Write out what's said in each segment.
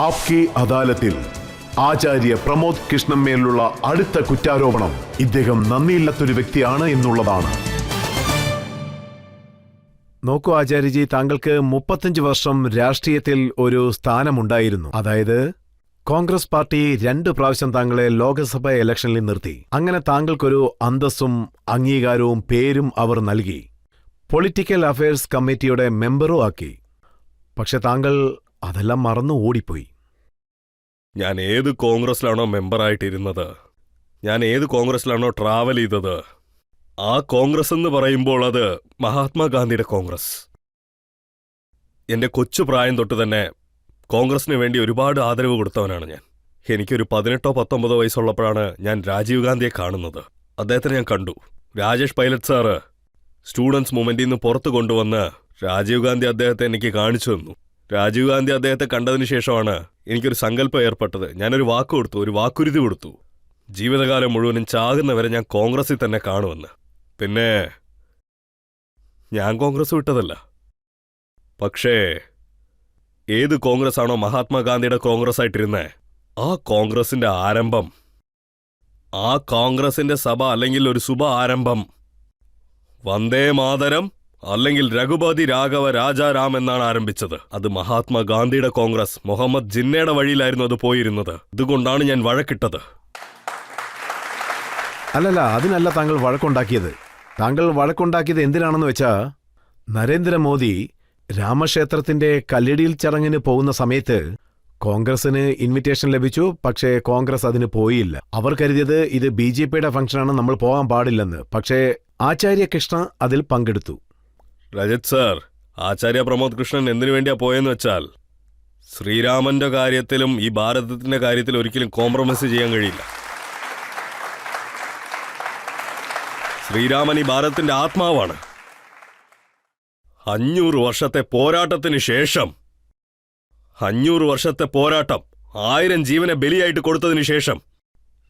ആപ്കി അദാലത്തിൽ ആചാര്യ പ്രമോദ് കൃഷ്ണമ്മേലുള്ള അടുത്ത കുറ്റാരോപണം ഇദ്ദേഹം നന്ദിയില്ലാത്തൊരു വ്യക്തിയാണ് എന്നുള്ളതാണ്. നോക്കൂ ആചാര്യജി, താങ്കൾക്ക് 35 വർഷം രാഷ്ട്രീയത്തിൽ ഒരു സ്ഥാനമുണ്ടായിരുന്നു. അതായത് കോൺഗ്രസ് പാർട്ടി 2 പ്രാവശ്യം താങ്കളെ ലോക്സഭ ഇലക്ഷനിൽ നിർത്തി. അങ്ങനെ താങ്കൾക്കൊരു അന്തസ്സും അംഗീകാരവും പേരും അവർ നൽകി. പൊളിറ്റിക്കൽ അഫയേഴ്സ് കമ്മിറ്റിയുടെ മെമ്പറും ആക്കി. പക്ഷെ താങ്കൾ അതെല്ലാം മറന്നു ഓടിപ്പോയി. ഞാൻ ഏത് കോൺഗ്രസിലാണോ മെമ്പറായിട്ടിരുന്നത്, ഞാൻ ഏത് കോൺഗ്രസിലാണോ ട്രാവൽ ചെയ്തത്, ആ കോൺഗ്രസ് എന്ന് പറയുമ്പോൾ അത് മഹാത്മാഗാന്ധിയുടെ കോൺഗ്രസ്. എന്റെ കൊച്ചു പ്രായം തൊട്ട് തന്നെ കോൺഗ്രസിന് വേണ്ടി ഒരുപാട് ആദരവ് കൊടുത്തവനാണ് ഞാൻ. എനിക്കൊരു 18-19 വയസ്സുള്ളപ്പോഴാണ് ഞാൻ രാജീവ് ഗാന്ധിയെ കാണുന്നത്. അദ്ദേഹത്തെ ഞാൻ കണ്ടു. രാജേഷ് പൈലറ്റ് സാറ് സ്റ്റുഡൻസ് മൂവ്മെന്റിൽ നിന്ന് പുറത്തു കൊണ്ടുവന്ന് രാജീവ് ഗാന്ധി അദ്ദേഹത്തെ എനിക്ക് കാണിച്ചു തന്നു. രാജീവ് ഗാന്ധി അദ്ദേഹത്തെ കണ്ടതിന് ശേഷമാണ് എനിക്കൊരു സങ്കല്പം ഏർപ്പെട്ടത്. ഞാനൊരു വാക്ക് കൊടുത്തു, ഒരു വാക്കുരുതി കൊടുത്തു. ജീവിതകാലം മുഴുവനും ചാകുന്നവരെ ഞാൻ കോൺഗ്രസിൽ തന്നെ കാണുമെന്ന്. പിന്നെ ഞാൻ കോൺഗ്രസ് വിട്ടതല്ല. പക്ഷേ ഏത് കോൺഗ്രസ് ആണോ മഹാത്മാഗാന്ധിയുടെ കോൺഗ്രസ് ആയിട്ടിരുന്നേ, ആ കോൺഗ്രസിന്റെ ആരംഭം, ആ കോൺഗ്രസിന്റെ സഭ അല്ലെങ്കിൽ ഒരു ശുഭ ആരംഭം വന്ദേ മാതരം അല്ലെങ്കിൽ രഘുപതി രാഘവ രാജാറാം എന്നാണ് ആരംഭിച്ചത്. അത് മഹാത്മാഗാന്ധിയുടെ കോൺഗ്രസ് മുഹമ്മദ് ജിന്നയുടെ വഴിയിലായിരുന്നു അത് പോയിരുന്നത്. ഇതുകൊണ്ടാണ് ഞാൻ വഴക്കിട്ടത്. അല്ലല്ല, അതിനല്ല താങ്കൾ വഴക്കുണ്ടാക്കിയത്. താങ്കൾ വഴക്കുണ്ടാക്കിയത് എന്തിനാണെന്ന് വെച്ചാ, നരേന്ദ്രമോദി രാമക്ഷേത്രത്തിന്റെ കല്ലിടിയിൽ ചടങ്ങിന് പോകുന്ന സമയത്ത് കോൺഗ്രസിന് ഇൻവിറ്റേഷൻ ലഭിച്ചു. പക്ഷേ കോൺഗ്രസ് അതിന് പോയില്ല. അവർ കരുതിയത് ഇത് BJPയുടെ ഫംഗ്ഷനാണ്, നമ്മൾ പോകാൻ പാടില്ലെന്ന്. പക്ഷേ ആചാര്യ കൃഷ്ണ അതിൽ പങ്കെടുത്തു. രജത് സാർ, ആചാര്യ പ്രമോദ് കൃഷ്ണൻ എന്തിനു വേണ്ടിയാ പോയെന്ന് വെച്ചാൽ, ശ്രീരാമന്റെ കാര്യത്തിലും ഈ ഭാരതത്തിന്റെ കാര്യത്തിലും ഒരിക്കലും കോംപ്രമൈസ് ചെയ്യാൻ കഴിയില്ല. ശ്രീരാമൻ ഈ ഭാരതത്തിന്റെ ആത്മാവാണ്. 500 വർഷത്തെ പോരാട്ടത്തിന് ശേഷം, 500 വർഷത്തെ പോരാട്ടം 1000 ജീവനെ ബലിയായിട്ട് കൊടുത്തതിന് ശേഷം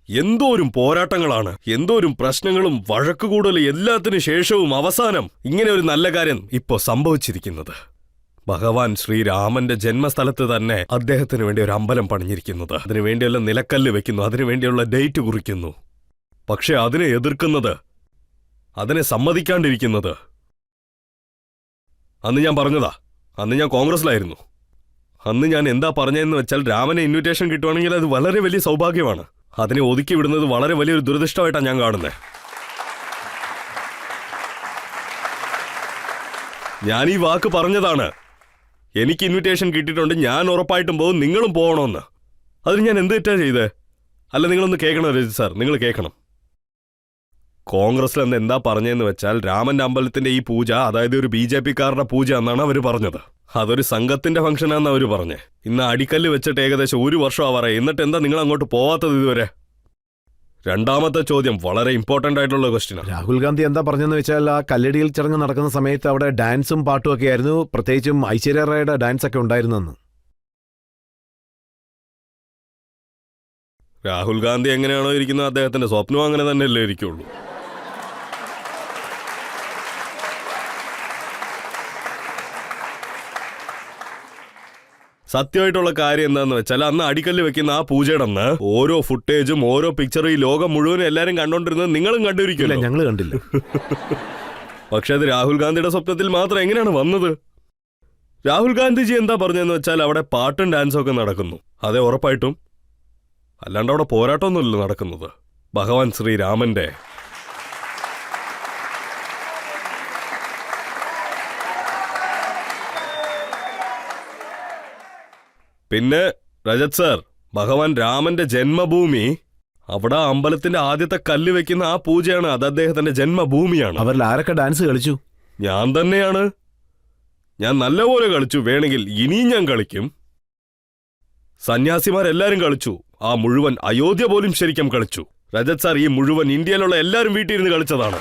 എന്തോരും പോരാട്ടങ്ങളാണ്, എന്തോരും പ്രശ്നങ്ങളും വഴക്കുകൂടലും എല്ലാത്തിനു ശേഷവും അവസാനം ഇങ്ങനെ ഒരു നല്ല കാര്യം ഇപ്പോ സംഭവിച്ചിരിക്കുന്നത്. ഭഗവാൻ ശ്രീരാമന്റെ ജന്മസ്ഥലത്ത് തന്നെ അദ്ദേഹത്തിന് വേണ്ടി ഒരു അമ്പലം പണിഞ്ഞിരിക്കുന്നത്, അതിനുവേണ്ടിയുള്ള നിലക്കല്ല് വെക്കുന്നു, അതിനുവേണ്ടിയുള്ള ഡേറ്റ് കുറിക്കുന്നു. പക്ഷെ അതിനെ എതിർക്കുന്നത്, അതിനെ സമ്മതിക്കാണ്ടിരിക്കുന്നത്, അന്ന് ഞാൻ പറഞ്ഞതാ, അന്ന് ഞാൻ കോൺഗ്രസിലായിരുന്നു. അന്ന് ഞാൻ എന്താ പറഞ്ഞതെന്ന് വെച്ചാൽ, രാമനെ ഇൻവിറ്റേഷൻ കിട്ടുവാണെങ്കിൽ അത് വളരെ വലിയ സൗഭാഗ്യമാണ്. അതിനെ ഒതുക്കി വിടുന്നത് വളരെ വലിയൊരു ദുരദൃഷ്ടമായിട്ടാണ് ഞാൻ കാണുന്നത്. ഞാൻ ഈ വാക്ക് പറഞ്ഞതാണ്. എനിക്ക് ഇൻവിറ്റേഷൻ കിട്ടിയിട്ടുണ്ട്, ഞാൻ ഉറപ്പായിട്ടും പോകും, നിങ്ങളും പോകണമെന്ന്. അതിന് ഞാൻ എന്ത് തെറ്റാ ചെയ്തേ? അല്ല, നിങ്ങളൊന്ന് കേൾക്കണം രജിത് സാർ, നിങ്ങൾ കേൾക്കണം. കോൺഗ്രസിൽ അന്ന് എന്താ പറഞ്ഞതെന്ന് വെച്ചാൽ, രാമന്റെ അമ്പലത്തിന്റെ ഈ പൂജ, അതായത് ഒരു BJPക്കാരുടെ പൂജ എന്നാണ് അവർ പറഞ്ഞത്. അതൊരു സംഘത്തിന്റെ ഫംഗ്ഷനാന്ന് അവർ പറഞ്ഞേ. ഇന്ന് അടിക്കല്ല് വെച്ചിട്ട് ഏകദേശം 1 വർഷം ആവാറേ. എന്നിട്ട് എന്താ നിങ്ങൾ അങ്ങോട്ട് പോവാത്തത് ഇതുവരെ? രണ്ടാമത്തെ ചോദ്യം വളരെ ഇമ്പോർട്ടന്റ് ആയിട്ടുള്ള ക്വസ്റ്റ്യനാണ്. രാഹുൽ ഗാന്ധി എന്താ പറഞ്ഞെന്ന് വെച്ചാൽ, ആ കല്ലടിയിൽ ചടങ്ങ് നടക്കുന്ന സമയത്ത് അവിടെ ഡാൻസും പാട്ടും ഒക്കെ ആയിരുന്നു, പ്രത്യേകിച്ചും ഐശ്വര്യ റായുടെ ഡാൻസ് ഒക്കെ ഉണ്ടായിരുന്നെന്ന്. രാഹുൽ ഗാന്ധി എങ്ങനെയാണോ ഇരിക്കുന്നത്, അദ്ദേഹത്തിന്റെ സ്വപ്നം അങ്ങനെ തന്നെയല്ലേ ഇരിക്കുള്ളൂ. സത്യമായിട്ടുള്ള കാര്യം എന്താന്ന് വെച്ചാൽ, അന്ന് അടിക്കല്ല് വെക്കുന്ന ആ പൂജയുടെ അന്ന് ഓരോ ഫുട്ടേജും ഓരോ പിക്ചറും ഈ ലോകം മുഴുവൻ എല്ലാരും കണ്ടോണ്ടിരുന്നത് നിങ്ങളും കണ്ടിരിക്കില്ല. ഞങ്ങൾ കണ്ടില്ല. പക്ഷെ അത് രാഹുൽ ഗാന്ധിയുടെ സ്വപ്നത്തിൽ മാത്രം എങ്ങനെയാണ് വന്നത്? രാഹുൽ ഗാന്ധിജി എന്താ പറഞ്ഞതെന്ന് വെച്ചാൽ, അവിടെ പാട്ടും ഡാൻസും ഒക്കെ നടക്കുന്നു. അതെ, ഉറപ്പായിട്ടും. അല്ലാണ്ട് അവിടെ പോരാട്ടമൊന്നുമില്ല നടക്കുന്നത്. ഭഗവാൻ ശ്രീരാമന്റെ പിന്നെ രജത് സാർ, ഭഗവാൻ രാമന്റെ ജന്മഭൂമി, അവിടെ അമ്പലത്തിന്റെ ആദ്യത്തെ കല്ല് വെക്കുന്ന ആ പൂജയാണ്, അത് അദ്ദേഹത്തിന്റെ ജന്മഭൂമിയാണ്. അവരിൽ ആരൊക്കെ ഡാൻസ് കളിച്ചു? ഞാൻ തന്നെയാണ്. ഞാൻ നല്ലപോലെ കളിച്ചു. വേണമെങ്കിൽ ഇനിയും ഞാൻ കളിക്കും. സന്യാസിമാരെല്ലാരും കളിച്ചു. ആ മുഴുവൻ അയോധ്യ പോലും ശരിക്കും കളിച്ചു. രജത് സാർ, ഈ മുഴുവൻ ഇന്ത്യയിലുള്ള എല്ലാരും വീട്ടിലിരുന്ന് കളിച്ചതാണ്.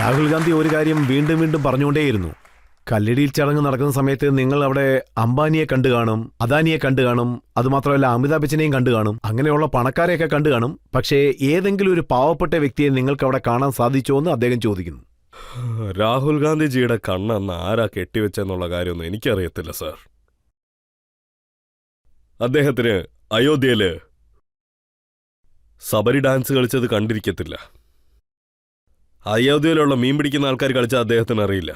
രാഹുൽ ഗാന്ധി ഒരു കാര്യം വീണ്ടും വീണ്ടും പറഞ്ഞുകൊണ്ടേയിരുന്നു. കല്ലടിയിൽ ചടങ്ങ് നടക്കുന്ന സമയത്ത് നിങ്ങൾ അവിടെ അംബാനിയെ കണ്ടു കാണും, അദാനിയെ കണ്ടു കാണും, അതുമാത്രമല്ല അമിതാഭ് ബച്ചനെയും കണ്ടു കാണും, അങ്ങനെയുള്ള പണക്കാരെയൊക്കെ കണ്ടു കാണും. പക്ഷേ ഏതെങ്കിലും ഒരു പാവപ്പെട്ട വ്യക്തിയെ നിങ്ങൾക്ക് അവിടെ കാണാൻ സാധിച്ചോ എന്ന് അദ്ദേഹം ചോദിക്കുന്നു. രാഹുൽ ഗാന്ധിജിയുടെ കണ്ണെന്ന് ആരാ കെട്ടിവെച്ചെന്നുള്ള കാര്യമൊന്നും എനിക്കറിയത്തില്ല സാർ. അദ്ദേഹത്തിന് അയോധ്യയില് സബരി ഡാൻസ് കളിച്ചത് കണ്ടിരിക്കത്തില്ല. അയോധ്യയിലുള്ള മീൻ പിടിക്കുന്ന ആൾക്കാർ കളിച്ചത് അദ്ദേഹത്തിന് അറിയില്ല.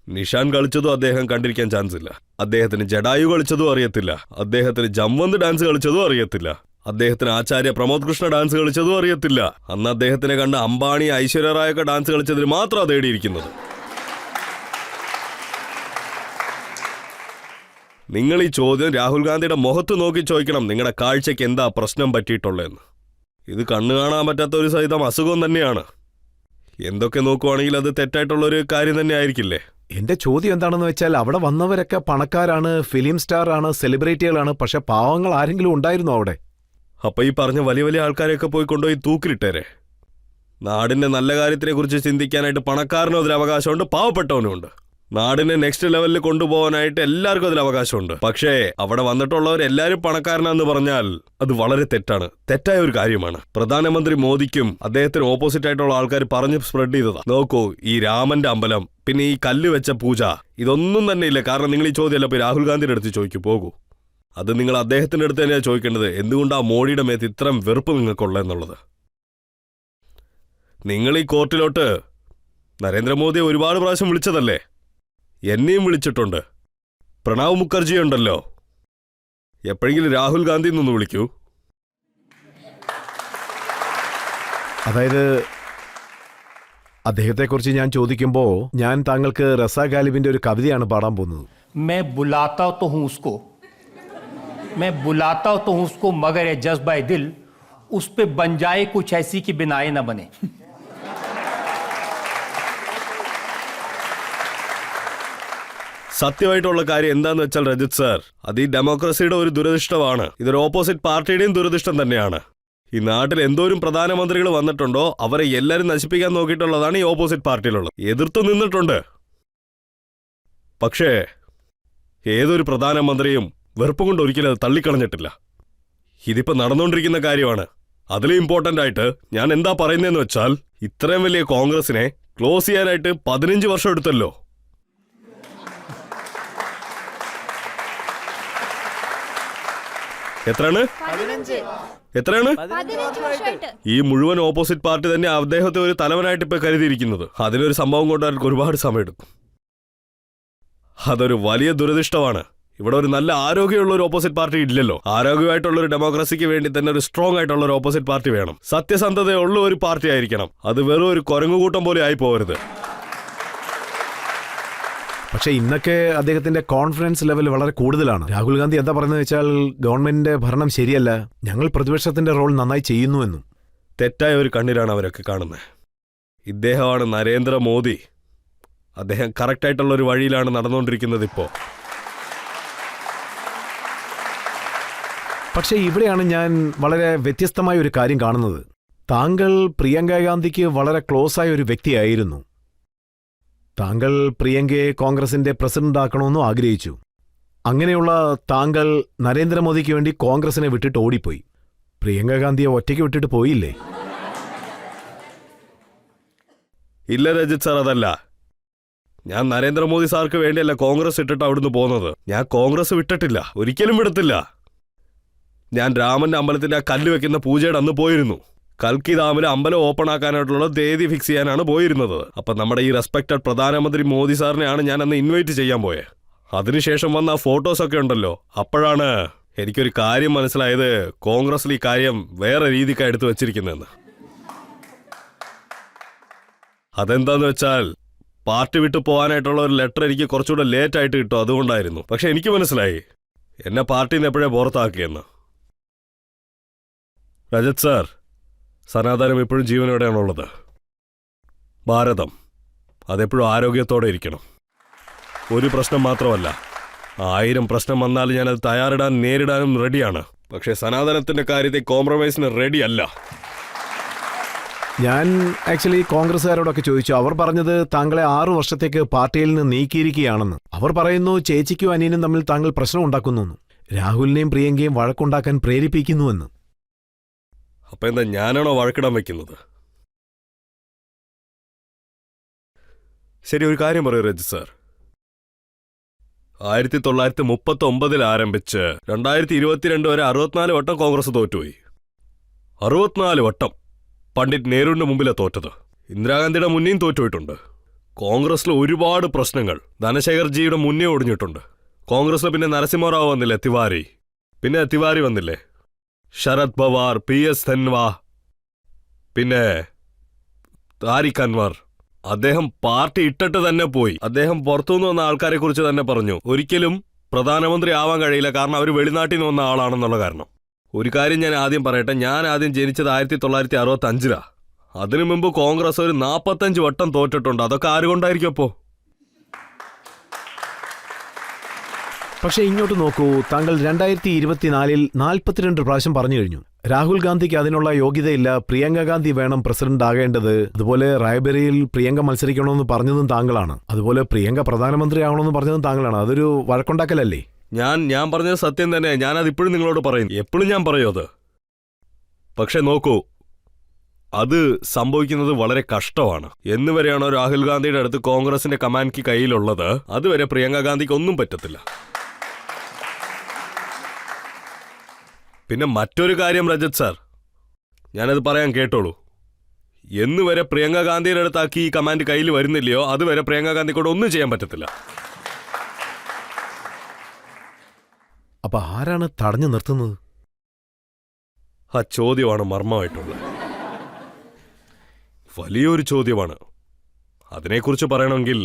നിഷാൻ കളിച്ചതും അദ്ദേഹം കണ്ടിരിക്കാൻ ചാൻസ് ഇല്ല. അദ്ദേഹത്തിന് ജഡായു കളിച്ചതും അറിയത്തില്ല. അദ്ദേഹത്തിന് ജംവന്ത് ഡാൻസ് കളിച്ചതും അറിയത്തില്ല. അദ്ദേഹത്തിന് ആചാര്യ പ്രമോദ് കൃഷ്ണ ഡാൻസ് കളിച്ചതും അറിയത്തില്ല. അന്ന് അദ്ദേഹത്തിനെ കണ്ട് അംബാനി, ഐശ്വര്യ റായൊക്കെ ഡാൻസ് കളിച്ചതിന് മാത്രമാണ് തേടിയിരിക്കുന്നത്. നിങ്ങൾ ഈ ചോദ്യം രാഹുൽ ഗാന്ധിയുടെ മുഖത്ത് നോക്കി ചോദിക്കണം, നിങ്ങളുടെ കാഴ്ചയ്ക്ക് എന്താ പ്രശ്നം പറ്റിയിട്ടുള്ളതെന്ന്. ഇത് കണ്ണു കാണാൻ പറ്റാത്ത ഒരു സഹിതം അസുഖം തന്നെയാണ്. എന്തൊക്കെ നോക്കുവാണെങ്കിൽ അത് തെറ്റായിട്ടുള്ളൊരു കാര്യം തന്നെ ആയിരിക്കില്ലേ? എന്റെ ചോദ്യം എന്താണെന്ന് വെച്ചാൽ അവിടെ വന്നവരൊക്കെ പണക്കാരാണ്, ഫിലിം സ്റ്റാർ ആണ്, സെലിബ്രിറ്റികളാണ്. പക്ഷെ പാവങ്ങൾ ആരെങ്കിലും ഉണ്ടായിരുന്നോ അവിടെ? അപ്പൊ ഈ പറഞ്ഞ വലിയ വലിയ ആൾക്കാരെയൊക്കെ പോയി കൊണ്ടുപോയി തൂക്കിലിട്ടേരെ. നാടിന്റെ നല്ല കാര്യത്തിനെ കുറിച്ച് ചിന്തിക്കാനായിട്ട് പണക്കാരനും അതിൽ അവകാശമുണ്ട്, പാവപ്പെട്ടവനും ഉണ്ട്. നാടിനെ നെക്സ്റ്റ് ലെവലിൽ കൊണ്ടുപോകാനായിട്ട് എല്ലാവർക്കും അതിൽ അവകാശമുണ്ട്. പക്ഷേ അവിടെ വന്നിട്ടുള്ളവരെല്ലാവരും പണക്കാരനാന്ന് പറഞ്ഞാൽ അത് വളരെ തെറ്റാണ്, തെറ്റായ ഒരു കാര്യമാണ്. പ്രധാനമന്ത്രി മോദിക്കും അദ്ദേഹത്തിന് ഓപ്പോസിറ്റ് ആയിട്ടുള്ള ആൾക്കാർ പറഞ്ഞ് സ്പ്രെഡ് ചെയ്തതാ. നോക്കൂ, ഈ രാമന്റെ അമ്പലം, പിന്നെ ഈ കല്ല് വെച്ച പൂജ, ഇതൊന്നും തന്നെ ഇല്ല. കാരണം നിങ്ങൾ ഈ ചോദ്യമല്ല ഇപ്പൊ രാഹുൽ ഗാന്ധിയുടെ അടുത്ത് ചോദിക്കൂ, പോകൂ. അത് നിങ്ങൾ അദ്ദേഹത്തിന്റെ അടുത്ത് തന്നെയാണ് ചോദിക്കേണ്ടത്. എന്തുകൊണ്ടാ മോഡിയുടെ മേത്ത് ഇത്രയും വെറുപ്പ് നിങ്ങൾക്കുള്ളതെന്നുള്ളത്. നിങ്ങൾ ഈ കോർട്ടിലോട്ട് നരേന്ദ്രമോദിയെ ഒരുപാട് പ്രാവശ്യം വിളിച്ചതല്ലേ? എന്നെയും വിളിച്ചിട്ടുണ്ട്. പ്രണവ് മുഖർജി ഉണ്ടല്ലോ. എപ്പോഴെങ്കിലും രാഹുൽ ഗാന്ധി എന്നൊന്ന് വിളിക്കൂ. അതായത് അദ്ദേഹത്തെക്കുറിച്ച് ഞാൻ ചോദിക്കുമ്പോൾ ഞാൻ താങ്കൾക്ക് റസാ ഗാലിബിന്റെ ഒരു കവിതയാണ് പാടാൻ പോകുന്നത്. मैं बुलाता तो हूं उसको मगर ये जज्बा दिल उस पे बन जाए कुछ ऐसी कि बिनाए न बने. സത്യമായിട്ടുള്ള കാര്യം എന്താന്ന് വെച്ചാൽ രജിത് സാർ, അത് ഈ ഡെമോക്രസിയുടെ ഒരു ദുരദിഷ്ടമാണ്. ഇതൊരു ഓപ്പോസിറ്റ് പാർട്ടിയുടെയും ദുരദിഷ്ടം തന്നെയാണ്. ഈ നാട്ടിൽ എന്തോരം പ്രധാനമന്ത്രികൾ വന്നിട്ടുണ്ടോ അവരെ എല്ലാവരും നശിപ്പിക്കാൻ നോക്കിയിട്ടുള്ളതാണ് ഈ ഓപ്പോസിറ്റ് പാർട്ടിയിലുള്ളത്. എതിർത്തു നിന്നിട്ടുണ്ട്. പക്ഷേ ഏതൊരു പ്രധാനമന്ത്രിയും വെറുപ്പ് കൊണ്ട് ഒരിക്കലും അത് തള്ളിക്കളഞ്ഞിട്ടില്ല. ഇതിപ്പോ നടന്നുകൊണ്ടിരിക്കുന്ന കാര്യമാണ്. അതിലും ഇമ്പോർട്ടന്റ് ആയിട്ട് ഞാൻ എന്താ പറയുന്നതെന്ന് വെച്ചാൽ, ഇത്രയും വലിയ കോൺഗ്രസിനെ ക്ലോസ് ചെയ്യാനായിട്ട് 15 വർഷം എടുത്തല്ലോ. എത്രയാണ്? ഈ മുഴുവൻ ഓപ്പോസിറ്റ് പാർട്ടി തന്നെ അദ്ദേഹത്തെ ഒരു തലവനായിട്ട് ഇപ്പൊ കരുതിയിരിക്കുന്നത്. അതിനൊരു സംഭവം കൊണ്ടുവരാൻ ഒരുപാട് സമയമെടുക്കും. അതൊരു വലിയ ദുരദിഷ്ടമാണ്. ഇവിടെ ഒരു നല്ല ആരോഗ്യമുള്ള ഒരു ഓപ്പോസിറ്റ് പാർട്ടി ഇല്ലല്ലോ. ആരോഗ്യമായിട്ടുള്ള ഒരു ഡെമോക്രസിക്ക് വേണ്ടി തന്നെ ഒരു സ്ട്രോങ് ആയിട്ടുള്ള ഒരു ഓപ്പോസിറ്റ് പാർട്ടി വേണം. സത്യസന്ധതയുള്ള ഒരു പാർട്ടി ആയിരിക്കണം. അത് വെറും ഒരു കുരങ്ങുകൂട്ടം പോലെ ആയി പോകരുത്. പക്ഷെ ഇന്നൊക്കെ അദ്ദേഹത്തിന്റെ കോൺഫിഡൻസ് ലെവൽ വളരെ കൂടുതലാണ്. രാഹുൽ ഗാന്ധി എന്താ പറയുന്നത് വെച്ചാൽ ഗവൺമെന്റിന്റെ ഭരണം ശരിയല്ല, ഞങ്ങൾ പ്രതിപക്ഷത്തിന്റെ റോൾ നന്നായി ചെയ്യുന്നുവെന്നും. തെറ്റായ ഒരു കണ്ണിലാണ് അവരൊക്കെ കാണുന്നത്. ഇദ്ദേഹമാണ് നരേന്ദ്രമോദി. അദ്ദേഹം കറക്റ്റായിട്ടുള്ള ഒരു വഴിയിലാണ് നടന്നുകൊണ്ടിരിക്കുന്നത് ഇപ്പോൾ. പക്ഷേ ഇവിടെയാണ് ഞാൻ വളരെ വ്യത്യസ്തമായ ഒരു കാര്യം കാണുന്നത്. താങ്കൾ പ്രിയങ്ക ഗാന്ധിക്ക് വളരെ ക്ലോസ് ആയ ഒരു വ്യക്തിയായിരുന്നു. താങ്കൾ പ്രിയങ്കയെ കോൺഗ്രസിന്റെ പ്രസിഡന്റ് ആക്കണമെന്നും ആഗ്രഹിച്ചു. അങ്ങനെയുള്ള താങ്കൾ നരേന്ദ്രമോദിക്ക് വേണ്ടി കോൺഗ്രസിനെ വിട്ടിട്ട് ഓടിപ്പോയി. പ്രിയങ്ക ഗാന്ധിയെ ഒറ്റയ്ക്ക് വിട്ടിട്ട് പോയില്ലേ? ഇല്ല രജിത് സാർ, അതല്ല. ഞാൻ നരേന്ദ്രമോദി സാർക്ക് വേണ്ടിയല്ല കോൺഗ്രസ് ഇട്ടിട്ട് അവിടുന്ന് പോകുന്നത്. ഞാൻ കോൺഗ്രസ് വിട്ടിട്ടില്ല, ഒരിക്കലും വിടത്തില്ല. ഞാൻ രാമന്റെ അമ്പലത്തിന്റെ ആ കല്ല് വെക്കുന്ന പൂജയുടെ അന്ന് പോയിരുന്നു. കൽക്കി ഡാമിലെ അമ്പലം ഓപ്പൺ ആക്കാനായിട്ടുള്ള തീയതി ഫിക്സ് ചെയ്യാനാണ് പോയിരുന്നത്. അപ്പൊ നമ്മുടെ ഈ റെസ്പെക്റ്റഡ് പ്രധാനമന്ത്രി മോദി സാറിനെയാണ് ഞാൻ അന്ന് ഇൻവൈറ്റ് ചെയ്യാൻ പോയത്. അതിനുശേഷം വന്ന ആ ഫോട്ടോസൊക്കെ ഉണ്ടല്ലോ, അപ്പോഴാണ് എനിക്കൊരു കാര്യം മനസ്സിലായത്, കോൺഗ്രസിൽ ഈ കാര്യം വേറെ രീതിക്കാണ് എടുത്തു വച്ചിരിക്കുന്നതെന്ന്. അതെന്താന്ന് വെച്ചാൽ പാർട്ടി വിട്ടു പോകാനായിട്ടുള്ള ഒരു ലെറ്റർ എനിക്ക് കുറച്ചുകൂടെ ലേറ്റ് ആയിട്ട് കിട്ടും, അതുകൊണ്ടായിരുന്നു. പക്ഷെ എനിക്ക് മനസ്സിലായി എന്നെ പാർട്ടിയിൽ നിന്ന് എപ്പോഴേ പുറത്താക്കിയെന്ന്. രജത് സാർ, സനാതനം എപ്പോഴും ജീവനോടെയാണുള്ളത്. ഭാരതം അതെപ്പോഴും ആരോഗ്യത്തോടെ ഇരിക്കണം. ഒരു പ്രശ്നം മാത്രമല്ല, 1000 പ്രശ്നം വന്നാൽ ഞാനത് നേരിടാനും റെഡിയാണ്. പക്ഷേ സനാതനത്തിന്റെ കാര്യത്തിൽ കോംപ്രമൈസിന് റെഡിയല്ല. ഞാൻ ആക്ച്വലി കോൺഗ്രസ്സുകാരോടൊക്കെ ചോദിച്ചു. അവർ പറഞ്ഞത് താങ്കളെ 6 വർഷത്തേക്ക് പാർട്ടിയിൽ നിന്ന് നീക്കിയിരിക്കുകയാണെന്ന്. അവർ പറയുന്നു ചേച്ചിക്കും അനിയനും തമ്മിൽ താങ്കൾ പ്രശ്നം ഉണ്ടാക്കുന്നു, രാഹുലിനെയും പ്രിയങ്കയും വഴക്കുണ്ടാക്കാൻ പ്രേരിപ്പിക്കുന്നുവെന്ന്. അപ്പൊ എന്താ ഞാനാണോ വഴക്കിടാൻ വെക്കുന്നത്? ശരി, ഒരു കാര്യം പറയൂ രജി സാർ. 1939 ആരംഭിച്ച് 2022 വരെ 64 വട്ടം കോൺഗ്രസ് തോറ്റുപോയി. 64 വട്ടം. പണ്ഡിറ്റ് നെഹ്റുവിന്റെ മുമ്പിലെ തോറ്റത്. ഇന്ദിരാഗാന്ധിയുടെ മുന്നേയും തോറ്റുപോയിട്ടുണ്ട്. കോൺഗ്രസിൽ ഒരുപാട് പ്രശ്നങ്ങൾ. ധനശേഖർജിയുടെ മുന്നേ ഒടിഞ്ഞിട്ടുണ്ട്. കോൺഗ്രസിൽ പിന്നെ നരസിംഹറാവു വന്നില്ലേ, തിവാരി. പിന്നെ തിവാരി വന്നില്ലേ, ശരത് പവാർ, PS ധൻവാ, പിന്നെ താരിഖ് അൻവർ. അദ്ദേഹം പാർട്ടി ഇട്ടിട്ട് തന്നെ പോയി. അദ്ദേഹം പുറത്തുനിന്ന് വന്ന ആൾക്കാരെ കുറിച്ച് തന്നെ പറഞ്ഞു, ഒരിക്കലും പ്രധാനമന്ത്രി ആവാൻ കഴിയില്ല, കാരണം അവർ വെളിനാട്ടിൽ നിന്ന് വന്ന ആളാണെന്നുള്ള കാരണം. ഒരു കാര്യം ഞാൻ ആദ്യം പറയട്ടെ, ഞാൻ ആദ്യം ജനിച്ചത് 1965. അതിനു മുമ്പ് കോൺഗ്രസ് ഒരു 45 വട്ടം തോറ്റിട്ടുണ്ട്. അതൊക്കെ ആരുകൊണ്ടായിരിക്കും അപ്പോ? പക്ഷെ ഇങ്ങോട്ട് നോക്കൂ, താങ്കൾ 2024 42 പ്രാവശ്യം പറഞ്ഞു കഴിഞ്ഞു. രാഹുൽ ഗാന്ധിക്ക് അതിനുള്ള യോഗ്യതയില്ല, പ്രിയങ്ക ഗാന്ധി വേണം പ്രസിഡന്റ് ആകേണ്ടത്. അതുപോലെ റായ്ബറേലിയിൽ പ്രിയങ്ക മത്സരിക്കണമെന്ന് പറഞ്ഞതും താങ്കളാണ്. അതുപോലെ പ്രിയങ്ക പ്രധാനമന്ത്രി ആവണമെന്ന് പറഞ്ഞതും താങ്കളാണ്. അതൊരു വഴക്കുണ്ടാക്കലല്ലേ? ഞാൻ പറഞ്ഞത് സത്യം തന്നെ. ഞാനത് ഇപ്പോഴും നിങ്ങളോട് പറയും, എപ്പോഴും ഞാൻ പറയും അത്. പക്ഷെ നോക്കൂ, അത് സംഭവിക്കുന്നത് വളരെ കഷ്ടമാണ്. എന്നുവരെയാണോ രാഹുൽ ഗാന്ധിയുടെ അടുത്ത് കോൺഗ്രസിന്റെ കമാൻഡ് കയ്യിലുള്ളത്, അതുവരെ പ്രിയങ്ക ഗാന്ധിക്ക് ഒന്നും പറ്റത്തില്ല. പിന്നെ മറ്റൊരു കാര്യം രജത് സാർ, ഞാനത് പറയാൻ കേട്ടോളൂ. എന്നുവരെ പ്രിയങ്ക ഗാന്ധിയുടെ അടുത്താക്കി ഈ കമാൻഡ് കയ്യിൽ വരുന്നില്ലയോ, അതുവരെ പ്രിയങ്ക ഗാന്ധിക്കൂടെ ഒന്നും ചെയ്യാൻ പറ്റത്തില്ല. അപ്പൊ ആരാണ് തടഞ്ഞു നിർത്തുന്നത്? ആ ചോദ്യമാണ് മർമ്മമായിട്ടുള്ളത്. വലിയൊരു ചോദ്യമാണ്. അതിനെക്കുറിച്ച് പറയണമെങ്കിൽ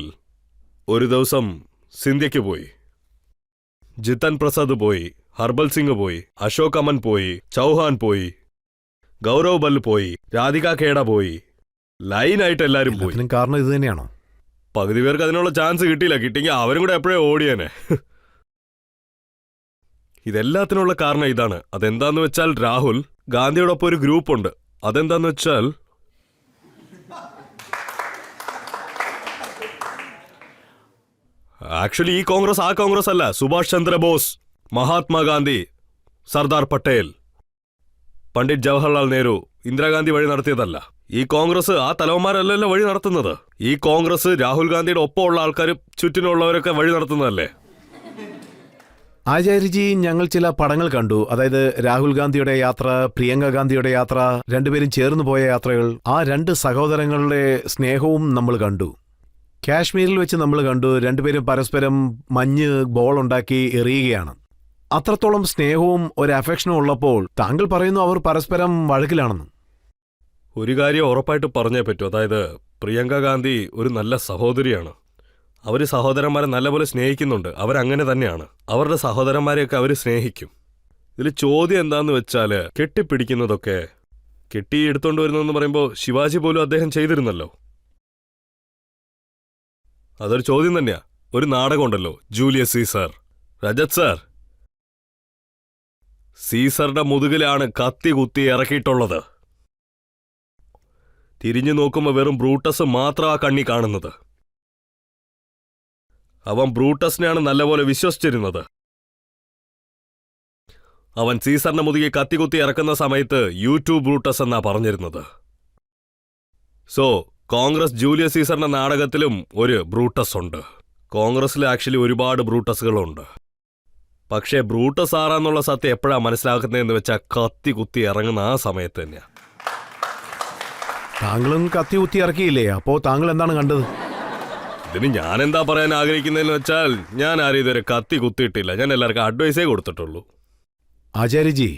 ഒരു ദിവസം സിന്ധ്യയ്ക്ക് പോയി, ജിതൻ പ്രസാദ് പോയി, ഹർബൽ സിംഗ് പോയി, അശോക് അമൻ പോയി, ചൗഹാൻ പോയി, ഗൗരവ് ബൽ പോയി, രാധിക ഖേഡ പോയി. ലൈനായിട്ട് എല്ലാരും പോയി. ഇതിനും കാരണം ഇത് തന്നെയാണോ? പകുതി പേർക്ക് അതിനുള്ള ചാൻസ് കിട്ടിയില്ല. കിട്ടിയെങ്കിൽ അവരും കൂടെ എപ്പോഴേ ഓടിയേനെ. ഇതെല്ലാത്തിനുള്ള കാരണം ഇതാണ്. അതെന്താന്ന് വെച്ചാൽ, രാഹുൽ ഗാന്ധിയോടൊപ്പം ഒരു ഗ്രൂപ്പുണ്ട്. അതെന്താന്ന് വെച്ചാൽ, ആക്ച്വലി ഈ കോൺഗ്രസ് ആ കോൺഗ്രസ് അല്ല. സുഭാഷ് ചന്ദ്രബോസ്, മഹാത്മാഗാന്ധി, സർദാർ പട്ടേൽ, പണ്ഡിറ്റ് ജവഹർലാൽ നെഹ്റു, ഇന്ദിരാഗാന്ധി വഴി നടത്തിയതല്ല. ഈ കോൺഗ്രസ് ആ തലവന്മാരല്ലല്ലോ വഴി നടത്തുന്നത്. ഈ കോൺഗ്രസ് രാഹുൽ ഗാന്ധിയുടെ ഒപ്പമുള്ള ആൾക്കാർ, ചുറ്റിനുള്ളവരൊക്കെ വഴി നടത്തുന്നതല്ലേ. ആചാര്യജി, ഞങ്ങൾ ചില പടങ്ങൾ കണ്ടു. അതായത് രാഹുൽ ഗാന്ധിയുടെ യാത്ര, പ്രിയങ്ക ഗാന്ധിയുടെ യാത്ര, രണ്ടുപേരും ചേർന്ന് പോയ യാത്രകൾ. ആ രണ്ട് സഹോദരങ്ങളുടെ സ്നേഹവും നമ്മൾ കണ്ടു. കാശ്മീരിൽ വെച്ച് നമ്മൾ കണ്ടു, രണ്ടുപേരും പരസ്പരം മഞ്ഞ് ബോൾ ഉണ്ടാക്കി എറിയുകയാണ്. അത്രത്തോളം സ്നേഹവും ഒരു അഫെക്ഷനും ഉള്ളപ്പോൾ താങ്കൾ പറയുന്നു അവർ പരസ്പരം വഴക്കിലാണെന്ന്. ഒരു കാര്യം ഉറപ്പായിട്ട് പറഞ്ഞേ പറ്റൂ. അതായത് പ്രിയങ്ക ഗാന്ധി ഒരു നല്ല സഹോദരിയാണ്. അവർ സഹോദരന്മാരെ നല്ലപോലെ സ്നേഹിക്കുന്നുണ്ട്. അവരങ്ങനെ തന്നെയാണ്. അവരുടെ സഹോദരന്മാരെയൊക്കെ അവർ സ്നേഹിക്കും. ഇതിൽ ചോദ്യം എന്താന്ന് വെച്ചാൽ, കെട്ടിപ്പിടിക്കുന്നതൊക്കെ കെട്ടിയെടുത്തോണ്ട് വരുന്നതെന്ന് പറയുമ്പോൾ ശിവാജി പോലും അദ്ദേഹം ചെയ്തിരുന്നല്ലോ. അതൊരു ചോദ്യം തന്നെയാ. ഒരു നാടകമുണ്ടല്ലോ, ജൂലിയസ് സീസർ. രജത് സാർ, സീസറുടെ മുതുകിലാണ് കത്തി കുത്തി ഇറക്കിയിട്ടുള്ളത്. തിരിഞ്ഞു നോക്കുമ്പോൾ വെറും ബ്രൂട്ടസ് മാത്രമാ കണ്ണി കാണുന്നത്. അവൻ ബ്രൂട്ടസിനെയാണ് നല്ലപോലെ വിശ്വസിച്ചിരുന്നത്. അവൻ സീസറിന്റെ മുതുകെ കത്തികുത്തി ഇറക്കുന്ന സമയത്ത് യൂട്യൂബ് ബ്രൂട്ടസ് എന്നാ പറഞ്ഞിരുന്നത്. സോ കോൺഗ്രസ് ജൂലിയസ് സീസറിന്റെ നാടകത്തിലും ഒരു ബ്രൂട്ടസ് ഉണ്ട്. കോൺഗ്രസിൽ ആക്ച്വലി ഒരുപാട് ബ്രൂട്ടസുകളുണ്ട്. പക്ഷേ ബ്രൂട്ടസ് ആറാന്നുള്ള സത്യം എപ്പോഴാ മനസ്സിലാക്കുന്നതെന്ന് വെച്ചാൽ, കത്തി കുത്തി ഇറങ്ങുന്ന ആ സമയത്ത് തന്നെയാ. താങ്കളും കത്തി കുത്തി ഇറക്കിയില്ലേ? അപ്പോ താങ്കൾ എന്താണ് കണ്ടത്? ഇതിന് ഞാൻ എന്താ പറയാൻ ആഗ്രഹിക്കുന്നതെന്ന് വെച്ചാൽ, ഞാൻ ആരും ഇതുവരെ കത്തി കുത്തിയിട്ടില്ല. ഞാൻ എല്ലാവർക്കും അഡ്വൈസേ കൊടുത്തിട്ടുള്ളൂ. ആചാര്യജി,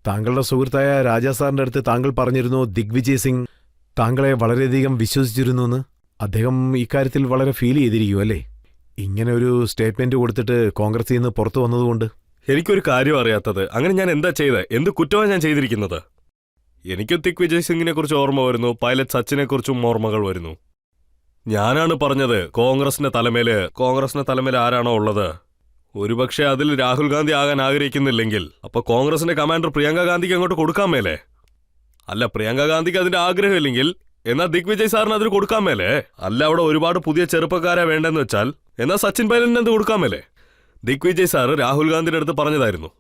താങ്കളുടെ സുഹൃത്തായ രാജാ സാറിന്റെ അടുത്ത് താങ്കൾ പറഞ്ഞിരുന്നു ദിഗ്വിജയ് സിംഗ് താങ്കളെ വളരെയധികം വിശ്വസിച്ചിരുന്നു എന്ന്. അദ്ദേഹം ഇക്കാര്യത്തിൽ വളരെ ഫീൽ ചെയ്തിരിക്കും അല്ലേ, ഇങ്ങനെ ഒരു സ്റ്റേറ്റ്മെന്റ് കൊടുത്തിട്ട് കോൺഗ്രസിൽ നിന്ന് പുറത്തു വന്നതുകൊണ്ട്? എനിക്കൊരു കാര്യം അറിയാത്തത്, അങ്ങനെ ഞാൻ എന്താ ചെയ്തത്? എന്ത് കുറ്റമാണ് ഞാൻ ചെയ്തിരിക്കുന്നത്? എനിക്ക് ദിഗ്വിജയ് സിംഗിനെ കുറിച്ച് ഓർമ്മ വരുന്നു, പൈലറ്റ് സച്ചിനെ കുറിച്ചും ഓർമ്മകൾ വരുന്നു. ഞാനാണ് പറഞ്ഞത് കോൺഗ്രസിന്റെ തലമേൽ ആരാണോ ഉള്ളത്, ഒരുപക്ഷെ അതിൽ രാഹുൽ ഗാന്ധി ആകാൻ ആഗ്രഹിക്കുന്നില്ലെങ്കിൽ അപ്പൊ കോൺഗ്രസിന്റെ കമാൻഡർ പ്രിയങ്ക ഗാന്ധിക്ക് അങ്ങോട്ട് കൊടുക്കാൻ മേലേ? അല്ല, പ്രിയങ്ക ഗാന്ധിക്ക് അതിന്റെ ആഗ്രഹമില്ലെങ്കിൽ എന്നാ ദിഗ്വിജയ് സാറിന് അതിന് കൊടുക്കാൻ മേലേ? അല്ല, അവിടെ ഒരുപാട് പുതിയ ചെറുപ്പക്കാരെ വേണ്ടെന്ന് വെച്ചാൽ എന്നാ സച്ചിൻ പൈലറ്റിന് എന്ത് കൊടുക്കാൻ മേലേ? ദിഗ്വിജയ് സാറ് രാഹുൽ ഗാന്ധിയുടെ അടുത്ത് പറഞ്ഞതായിരുന്നു,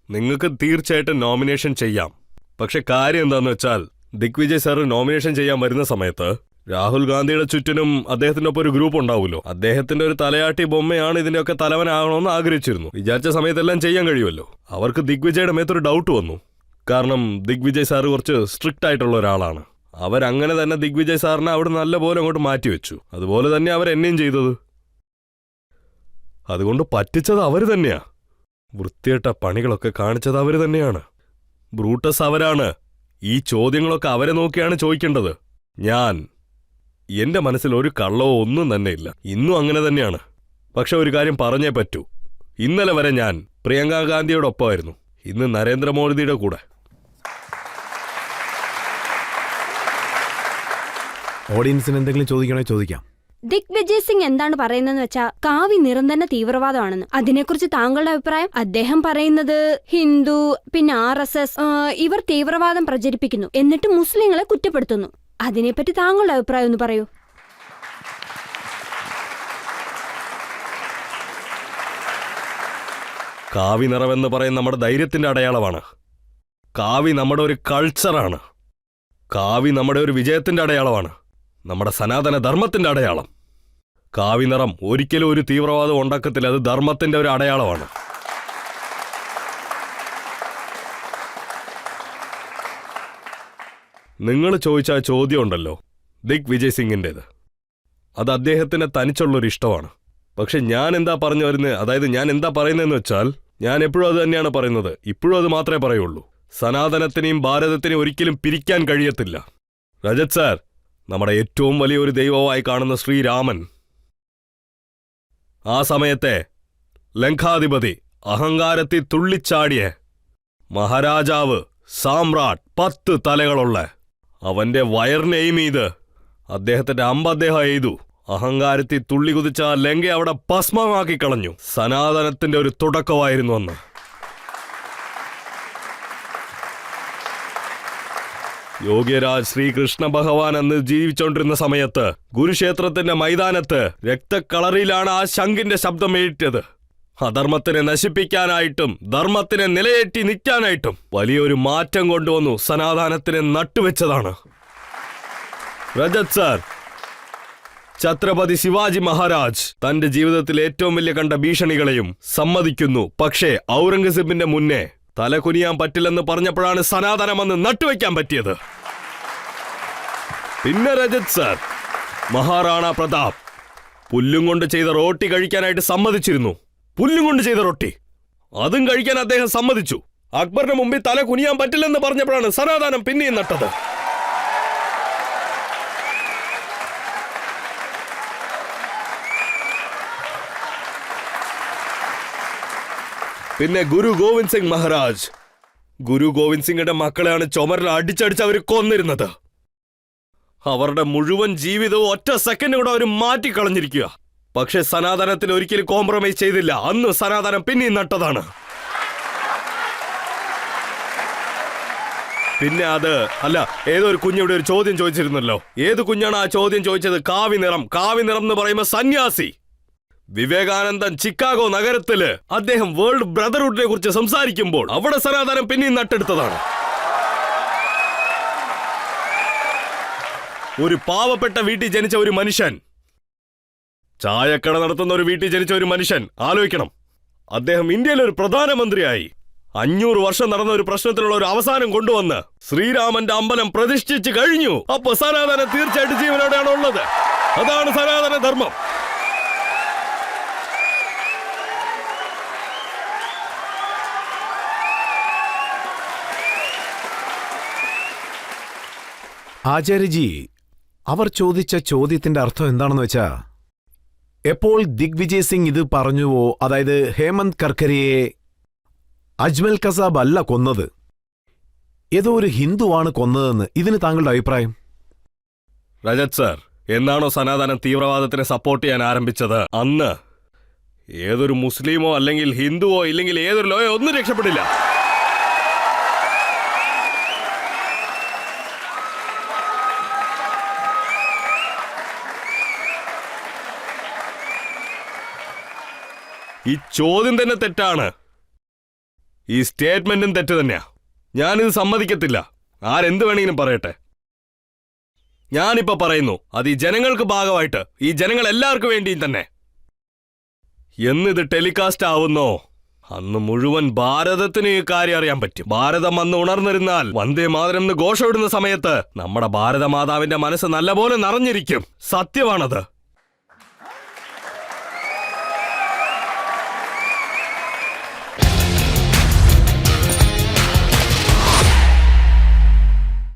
നിങ്ങൾക്ക് തീർച്ചയായിട്ടും നോമിനേഷൻ ചെയ്യാം. പക്ഷെ കാര്യം എന്താന്ന് വെച്ചാൽ, ദിഗ്വിജയ് സാറ് നോമിനേഷൻ ചെയ്യാൻ വരുന്ന സമയത്ത് രാഹുൽ ഗാന്ധിയുടെ ചുറ്റിനും അദ്ദേഹത്തിന്റെ ഒപ്പം ഒരു ഗ്രൂപ്പ് ഉണ്ടാവുമല്ലോ. അദ്ദേഹത്തിന്റെ ഒരു തലയാട്ടി ബൊമ്മയാണ് ഇതിന്റെയൊക്കെ തലവനാകണമെന്ന് ആഗ്രഹിച്ചിരുന്നു. വിചാരിച്ച സമയത്തെല്ലാം ചെയ്യാൻ കഴിയുമല്ലോ. അവർക്ക് ദിഗ്വിജയുടെ മേത്തൊരു ഡൗട്ട് വന്നു. കാരണം ദിഗ്വിജയ് സാറ് കുറച്ച് സ്ട്രിക്റ്റ് ആയിട്ടുള്ള ഒരാളാണ്. അവരങ്ങനെ തന്നെ ദിഗ്വിജയ് സാറിനെ അവിടെ നല്ലപോലെ അങ്ങോട്ട് മാറ്റിവെച്ചു. അതുപോലെ തന്നെ അവരെന്നെയും ചെയ്തത്. അതുകൊണ്ട് പറ്റിച്ചത് അവർ തന്നെയാ. വൃത്തികെട്ട പണികളൊക്കെ കാണിച്ചത് അവർ തന്നെയാണ്. ബ്രൂട്ടസ് അവരാണ്. ഈ ചോദ്യങ്ങളൊക്കെ അവരെ നോക്കിയാണ് ചോദിക്കേണ്ടത്. എന്റെ മനസ്സിൽ ഒരു കള്ളവോ ഒന്നും തന്നെ ഇല്ല. ഇന്നും അങ്ങനെ തന്നെയാണ്. പക്ഷെ ഒരു കാര്യം പറഞ്ഞേ പറ്റൂ. ഇന്നലെ വരെ ഞാൻ പ്രിയങ്ക ഗാന്ധിയോടൊപ്പമായിരുന്നു. ഇന്ന് നരേന്ദ്രമോദിയുടെ കൂടെ. ഓഡിയൻസിന് എന്തെങ്കിലും ചോദിക്കണേ ചോദിക്കാം. ദിഗ്വിജയ് സിംഗ് എന്താണ് പറയുന്നതെന്ന് വെച്ചാൽ കാവി നിരന്തര തീവ്രവാദമാണെന്ന്. അതിനെക്കുറിച്ച് താങ്കളുടെ അഭിപ്രായം? അദ്ദേഹം പറയുന്നത് ഹിന്ദു പിന്നെ RSS ഇവർ തീവ്രവാദം പ്രചരിപ്പിക്കുന്നു, എന്നിട്ട് മുസ്ലിങ്ങളെ കുറ്റപ്പെടുത്തുന്നു. അതിനെപ്പറ്റി താങ്കളുടെ അഭിപ്രായം ഒന്ന് പറയൂ. കാവി നിറമെന്ന് പറയുന്ന നമ്മുടെ ധൈര്യത്തിന്റെ അടയാളമാണ്. കാവി നമ്മുടെ ഒരു കൾച്ചറാണ്. കാവി നമ്മുടെ ഒരു വിജയത്തിന്റെ അടയാളമാണ്. നമ്മുടെ സനാതന ധർമ്മത്തിന്റെ അടയാളം. കാവി നിറം ഒരിക്കലും ഒരു തീവ്രവാദം ഉണ്ടാക്കത്തില്ല. അത് ധർമ്മത്തിന്റെ ഒരു അടയാളമാണ്. നിങ്ങൾ ചോദിച്ച ആ ചോദ്യം ഉണ്ടല്ലോ, ദിഗ്വിജയ് സിംഗിൻ്റെത്, അത് അദ്ദേഹത്തിന് തനിച്ചുള്ളൊരു ഇഷ്ടമാണ്. പക്ഷെ ഞാൻ എന്താ പറഞ്ഞു വരുന്നത്, അതായത് ഞാൻ എന്താ പറയുന്നതെന്ന് വെച്ചാൽ, ഞാൻ എപ്പോഴും അത് തന്നെയാണ് പറയുന്നത്. ഇപ്പോഴും അത് മാത്രമേ പറയുള്ളൂ. സനാതനത്തിനെയും ഭാരതത്തിനെയും ഒരിക്കലും പിരിക്കാൻ കഴിയത്തില്ല. രജത് സാർ, നമ്മുടെ ഏറ്റവും വലിയൊരു ദൈവമായി കാണുന്ന ശ്രീരാമൻ, ആ സമയത്തെ ലങ്കാധിപതി, അഹങ്കാരത്തിൽ തുള്ളിച്ചാടിയ മഹാരാജാവ്, സാമ്രാട്ട്, 10 തലകളുള്ള അവന്റെ വയറിനെയും ഇത് അദ്ദേഹത്തിന്റെ അമ്പ് അദ്ദേഹം എയ്തു. അഹങ്കാരത്തിൽ തുള്ളി കുതിച്ച ആ ലങ്ക അവിടെ ഭസ്മമാക്കി കളഞ്ഞു. സനാതനത്തിന്റെ ഒരു തുടക്കമായിരുന്നു അന്ന്. യോഗ്യരാജ് ശ്രീകൃഷ്ണ ഭഗവാൻ അന്ന് ജീവിച്ചോണ്ടിരുന്ന സമയത്ത് കുരുക്ഷേത്രത്തിന്റെ മൈതാനത്ത് രക്തക്കളറിയിലാണ് ആ ശംഖിന്റെ ശബ്ദം ഏറ്റത്. അധർമ്മത്തിനെ നശിപ്പിക്കാനായിട്ടും ധർമ്മത്തിനെ നിലയേറ്റി നിൽക്കാനായിട്ടും വലിയൊരു മാറ്റം കൊണ്ടുവന്നു. സനാതനത്തിനെ നട്ടുവെച്ചതാണ്. രജത് സാർ, ഛത്രപതി ശിവാജി മഹാരാജ് തന്റെ ജീവിതത്തിൽ ഏറ്റവും വലിയ കണ്ട ഭീഷണികളെയും സമ്മതിക്കുന്നു. പക്ഷേ ഔറംഗസീബിന്റെ മുന്നേ തല കുനിയാൻ പറ്റില്ലെന്ന് പറഞ്ഞപ്പോഴാണ് സനാതനമെന്ന് നട്ടുവെക്കാൻ പറ്റിയത്. പിന്നെ രജത് സാർ, മഹാറാണ പ്രതാപ് പുല്ലും കൊണ്ട് ചെയ്ത റോട്ടി കഴിക്കാനായിട്ട് സമ്മതിച്ചിരുന്നു. പുല്ലും കൊണ്ട് ചെയ്ത റൊട്ടി, അതും കഴിക്കാൻ അദ്ദേഹം സമ്മതിച്ചു. അക്ബറിന് മുമ്പിൽ തല കുനിയാൻ പറ്റില്ലെന്ന് പറഞ്ഞപ്പോഴാണ് സനാതനം പിന്നെയും നട്ടത്. പിന്നെ ഗുരു ഗോവിന്ദ് സിംഗ് മഹാരാജ്, ഗുരു ഗോവിന്ദ് സിംഗിന്റെ മക്കളെയാണ് ചുമരിൽ അടിച്ചടിച്ച് അവർ കൊന്നിരുന്നത്. അവരുടെ മുഴുവൻ ജീവിതവും ഒറ്റ സെക്കൻഡ് കൂടെ അവർ മാറ്റിക്കളഞ്ഞിരിക്കുക. പക്ഷെ സനാതനത്തിൽ ഒരിക്കലും കോംപ്രമൈസ് ചെയ്തില്ല. അന്ന് സനാതനം പിന്നെയും നട്ടതാണ്. പിന്നെ അത് അല്ല, ഏതൊരു കുഞ്ഞിവിടെ ഒരു ചോദ്യം ചോദിച്ചിരുന്നല്ലോ. ഏത് കുഞ്ഞാണ് ആ ചോദ്യം ചോദിച്ചത്? കാവി നിറം. കാവി നിറം എന്ന് പറയുമ്പോൾ സന്യാസി വിവേകാനന്ദൻ ചിക്കാഗോ നഗരത്തില് അദ്ദേഹം വേൾഡ് ബ്രദർഹുഡിനെ കുറിച്ച് സംസാരിക്കുമ്പോൾ അവിടെ സനാതനം പിന്നെയും നട്ടെടുത്തതാണ്. ഒരു പാവപ്പെട്ട വീട്ടിൽ ജനിച്ച ഒരു മനുഷ്യൻ, ചായക്കട നടത്തുന്ന ഒരു വീട്ടിൽ ജനിച്ച ഒരു മനുഷ്യൻ, ആലോചിക്കണം. അദ്ദേഹം ഇന്ത്യയിലെ ഒരു പ്രധാനമന്ത്രിയായി 500 വർഷം നടന്ന ഒരു പ്രശ്നത്തിലുള്ള ഒരു അവസാനം കൊണ്ടുവന്ന് ശ്രീരാമന്റെ അമ്പലം പ്രതിഷ്ഠിച്ചു കഴിഞ്ഞു. അപ്പൊ സനാതനം തീർച്ചയായിട്ടും ജീവനോടെയാണ് ഉള്ളത്. അതാണ് സനാതന ധർമ്മം. ആചാര്യജി, അവർ ചോദിച്ച ചോദ്യത്തിന്റെ അർത്ഥം എന്താണെന്ന് വെച്ചാ, എപ്പോൾ ദിഗ്വിജയ് സിംഗ് ഇത് പറഞ്ഞുവോ, അതായത് ഹേമന്ത് കർക്കരയെ അജ്മൽ കസാബ് അല്ല കൊന്നത്, ഏതോ ഒരു ഹിന്ദുവാണ് കൊന്നതെന്ന്, ഇതിന് താങ്കളുടെ അഭിപ്രായം? രജത് സാർ, എന്നാണോ സനാതനം തീവ്രവാദത്തിനെ സപ്പോർട്ട് ചെയ്യാൻ ആരംഭിച്ചത്, അന്ന് ഏതൊരു മുസ്ലിമോ അല്ലെങ്കിൽ ഹിന്ദുവോ ഇല്ലെങ്കിൽ ഏതൊരു ലോയോ ഒന്നും രക്ഷപ്പെടില്ല. ഈ ചോദ്യം തന്നെ തെറ്റാണ്. ഈ സ്റ്റേറ്റ്മെന്റും തെറ്റ് തന്നെയാ. ഞാനിത് സമ്മതിക്കത്തില്ല. ആരെന്ത് വേണമെങ്കിലും പറയട്ടെ. ഞാനിപ്പോ പറയുന്നു, അത് ഈ ജനങ്ങൾക്ക് ഭാഗമായിട്ട്, ഈ ജനങ്ങൾ എല്ലാവർക്കും വേണ്ടിയും തന്നെ. എന്നിത് ടെലികാസ്റ്റ് ആവുന്നോ അന്ന് മുഴുവൻ ഭാരതത്തിന് ഈ കാര്യം അറിയാൻ പറ്റും. ഭാരതം അന്ന് ഉണർന്നിരുന്നാൽ വന്ദേ മാതരം എന്ന് ഘോഷമിടുന്ന സമയത്ത് നമ്മുടെ ഭാരതമാതാവിന്റെ മനസ്സ് നല്ലപോലെ നിറഞ്ഞിരിക്കും. സത്യമാണത്.